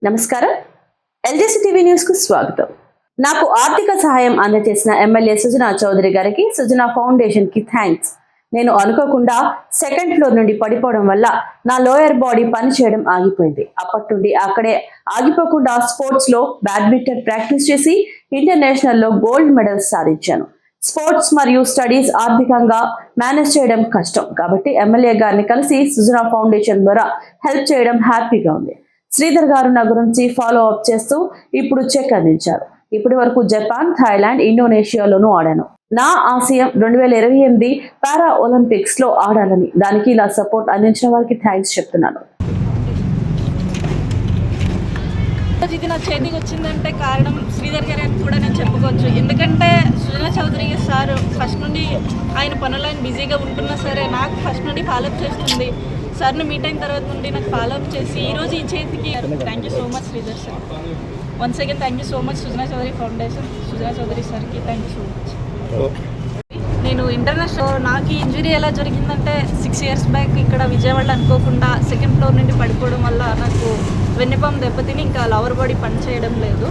నమస్కారం. LGC TV news కు స్వాగతం. నాకు ఆర్థిక సహాయం అందజేసిన ఎమ్మెల్యే సుజనా చౌదరి గారికి సుజనా ఫౌండేషన్ కి థ్యాంక్స్. నేను అనుకోకుండా సెకండ్ ఫ్లోర్ నుండి పడిపోవడం వల్ల నా లోయర్ బాడీ పని చేయడం ఆగిపోయింది. అప్పటి నుండి అక్కడే ఆగిపోకుండా స్పోర్ట్స్ లో బ్యాడ్మింటన్ ప్రాక్టీస్ చేసి ఇంటర్నేషనల్ లో గోల్డ్ మెడల్స్ సాధించాను. స్పోర్ట్స్ మరియు స్టడీస్ ఆర్థికంగా మేనేజ్ చేయడం కష్టం కాబట్టి ఎమ్మెల్యే గారిని కలిసి సుజనా ఫౌండేషన్ ద్వారా హెల్ప్ చేయడం హ్యాపీగా ఉంది. శ్రీధర్ గారు నా గురించి ఫాలో అప్ చేస్తూ ఇప్పుడు చెక్ అందించారు. ఇప్పటి వరకు జపాన్, థాయిలాండ్, ఇండోనేషియాలోనూ ఆడాను. నా ఆశయం 2028 పారా ఒలింపిక్స్ లో ఆడాలని. దానికి ఇలా సపోర్ట్ అందించిన వారికి థ్యాంక్స్ చెప్తున్నాను. ఇది నా చేతికి వచ్చిందంటే కారణం శ్రీధర్ గారు అని కూడా నేను చెప్పుకోవచ్చు. ఎందుకంటే సుజనా చౌదరి సార్ ఫస్ట్ నుండి ఆయన పనులను బిజీగా ఉంటున్నా సరే నాకు ఫస్ట్ నుండి ఫాలోఅప్ చేస్తుంది. సార్ని మీట్ అయిన తర్వాత నుండి నాకు ఫాలోఅప్ చేసి ఈరోజు ఈ చేతికి thank you so much Sridhar sir. Once again thank you so much Sujana Chowdary Foundation, Sujana Chowdary సార్కి థ్యాంక్ యూ సో మచ్. నేను ఇంటర్నేషనల్ నాకు ఇంజురీ ఎలా జరిగిందంటే 6 years బ్యాక్ ఇక్కడ విజయవాడ అనుకోకుండా సెకండ్ ఫ్లోర్ నుండి పడిపోవడం వల్ల నాకు వెన్నెపాము దెబ్బతిని ఇంకా లవర్ బాడీ పని చేయడం లేదు.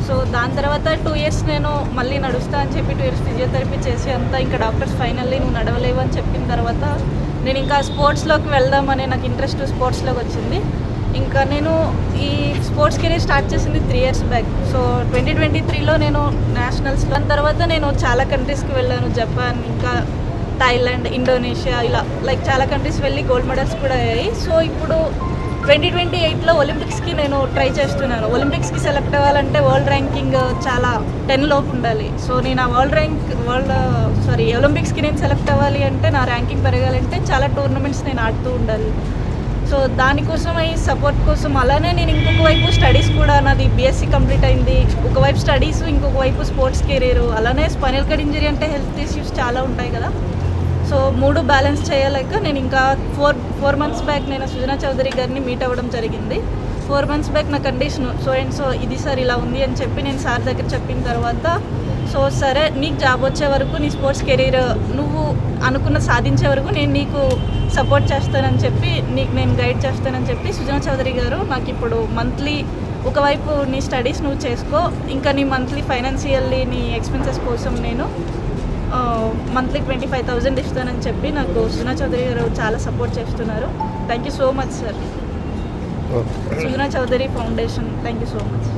సో దాని తర్వాత 2 years నేను మళ్ళీ నడుస్తా అని చెప్పి 2 years ఫిజియోథెరపీ చేసి అంతా ఇంకా డాక్టర్స్ ఫైనల్లీ నువ్వు నడవలేవు అని చెప్పిన తర్వాత నేను ఇంకా స్పోర్ట్స్లోకి వెళ్దామనే నాకు ఇంట్రెస్ట్ స్పోర్ట్స్లోకి వచ్చింది. ఇంకా నేను ఈ స్పోర్ట్స్ కెరీర్ స్టార్ట్ చేసింది 3 years బ్యాక్. సో 2023లో నేను నేషనల్స్ దాని తర్వాత నేను చాలా కంట్రీస్కి వెళ్ళాను. జపాన్, ఇంకా థాయిలాండ్, ఇండోనేషియా, ఇలా లైక్ చాలా కంట్రీస్ వెళ్ళి గోల్డ్ మెడల్స్ కూడా అయ్యాయి. సో ఇప్పుడు 2028లో ఒలింపిక్స్కి నేను ట్రై చేస్తున్నాను. ఒలింపిక్స్కి సెలెక్ట్ అవ్వాలంటే వరల్డ్ ర్యాంకింగ్ చాలా 10 లోపు ఉండాలి. సో నేను ఆ ఒలింపిక్స్కి నేను సెలెక్ట్ అవ్వాలి అంటే నా ర్యాంకింగ్ పెరగాలంటే చాలా టోర్నమెంట్స్ నేను ఆడుతూ ఉండాలి. సో దానికోసం ఈ సపోర్ట్ కోసం అలానే నేను ఇంకొక వైపు స్టడీస్ కూడా నాది బీఎస్సీ కంప్లీట్ అయింది. ఒకవైపు స్టడీస్, ఇంకొక వైపు స్పోర్ట్స్ కెరీర్, అలానే స్పైనల్ కార్డ్ ఇంజరీ అంటే హెల్త్ ఇష్యూస్ చాలా ఉంటాయి కదా. సో 3 బ్యాలెన్స్ చేయలేక నేను ఇంకా 4 months బ్యాక్ నేను సుజనా చౌదరి గారిని మీట్ అవ్వడం జరిగింది. 4 months బ్యాక్ నా కండిషన్ సో ఇది సార్ ఇలా ఉంది అని చెప్పి నేను సార్ దగ్గర చెప్పిన తర్వాత సో సరే నీకు జాబ్ వచ్చే వరకు నీ స్పోర్ట్స్ కెరీర్ నువ్వు అనుకున్న సాధించే వరకు నేను నీకు సపోర్ట్ చేస్తానని చెప్పి నీకు నేను గైడ్ చేస్తానని చెప్పి సుజనా చౌదరి గారు నాకు ఇప్పుడు మంత్లీ ఒకవైపు నీ స్టడీస్ నువ్వు చేసుకో, ఇంకా నీ మంత్లీ ఫైనాన్షియల్లీ నీ ఎక్స్పెన్సెస్ కోసం నేను మంత్లీ 25,000 ఇస్తానని చెప్పి నాకు సుజనా చౌదరి గారు చాలా సపోర్ట్ చేస్తున్నారు. Thank you so much sir. Sujana Chowdary Foundation, thank you so much.